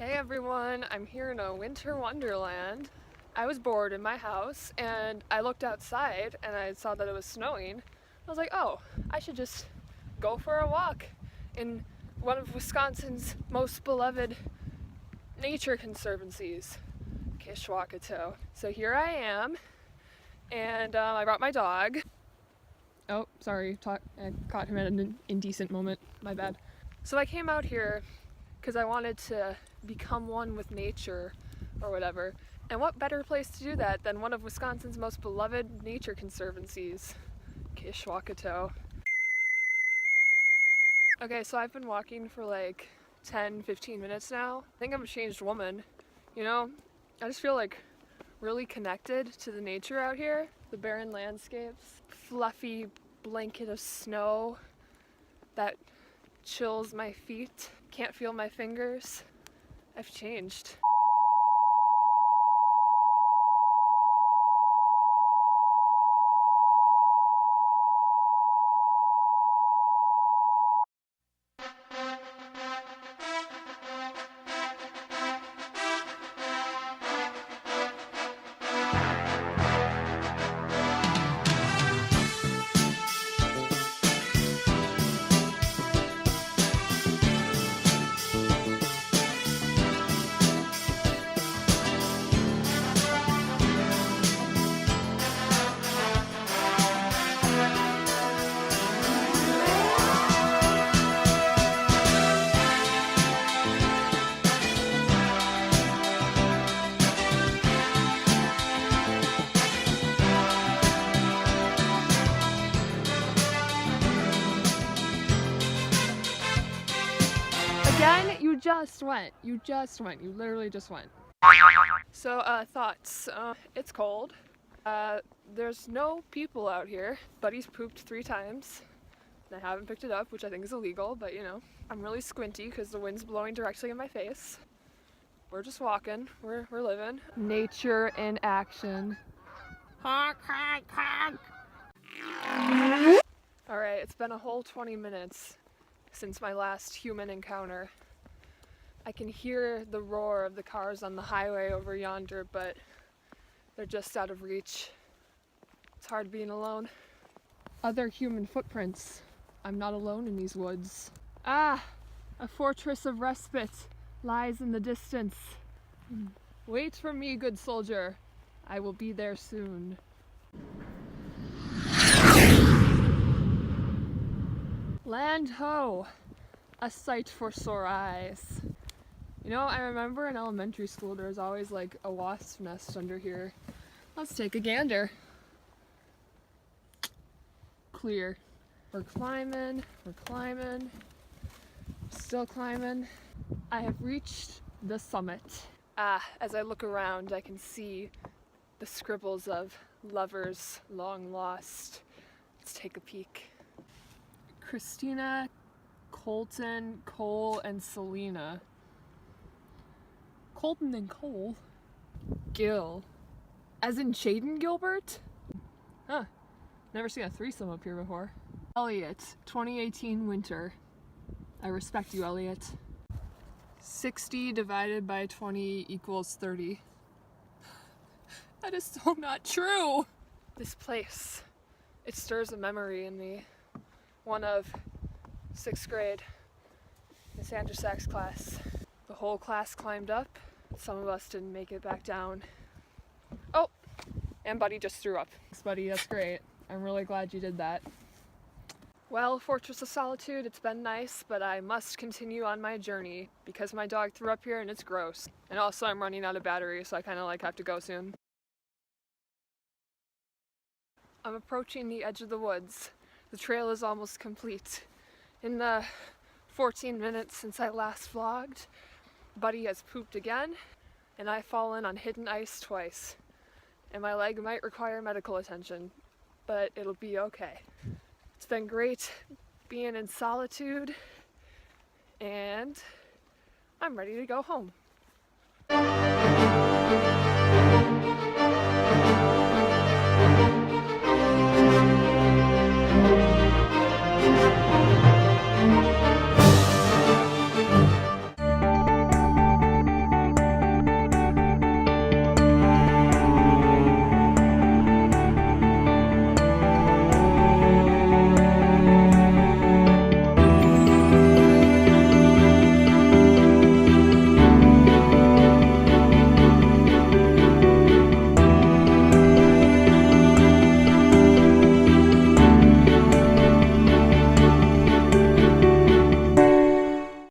Hey everyone, I'm here in a winter wonderland. I was bored in my house and I looked outside and I saw that it was snowing. I was like, oh, I should just go for a walk in one of Wisconsin's most beloved nature conservancies, Kishwaukee. So here I am, and I brought my dog. Oh, sorry, I caught him at an indecent moment, my bad. So I came out here because I wanted to become one with nature or whatever. And what better place to do that than one of Wisconsin's most beloved nature conservancies, Kishwaukee. Okay, so I've been walking for like 10-15 minutes now. I think I'm a changed woman. You know, I just feel like really connected to the nature out here. The barren landscapes, fluffy blanket of snow that chills my feet, can't feel my fingers. I've changed. Again, you just went. You literally just went. So, thoughts. It's cold. There's no people out here. Buddy's pooped 3 times. And I haven't picked it up, which I think is illegal, but you know. I'm really squinty because the wind's blowing directly in my face. We're just walking. We're living. Nature in action. Honk, honk, honk. Alright, it's been a whole 20 minutes since my last human encounter. I can hear the roar of the cars on the highway over yonder, but they're just out of reach. It's hard being alone. Other human footprints. I'm not alone in these woods. Ah! A fortress of respite lies in the distance. Wait for me, good soldier. I will be there soon. Land ho! A sight for sore eyes. You know, I remember in elementary school there was always like a wasp nest under here. Let's take a gander. Clear. We're climbing, still climbing. I have reached the summit. As I look around, I can see the scribbles of lovers long lost. Let's take a peek. Christina, Colton, Cole, and Selena. Colton and Cole? Gil. As in Shaden Gilbert? Huh. Never seen a threesome up here before. Elliot, 2018 winter. I respect you, Elliot. 60 divided by 20 equals 30. That is so not true! This place, it stirs a memory in me. One of 6th grade, Miss Andersack's class. The whole class climbed up. Some of us didn't make it back down. Oh, and Buddy just threw up. Thanks, Buddy, that's great. I'm really glad you did that. Well, Fortress of Solitude, it's been nice, but I must continue on my journey because my dog threw up here and it's gross. And also I'm running out of battery, so I kind of like have to go soon. I'm approaching the edge of the woods. The trail is almost complete. In the 14 minutes since I last vlogged, Buddy has pooped again, and I've fallen on hidden ice twice. And my leg might require medical attention, but it'll be okay. It's been great being in solitude, and I'm ready to go home.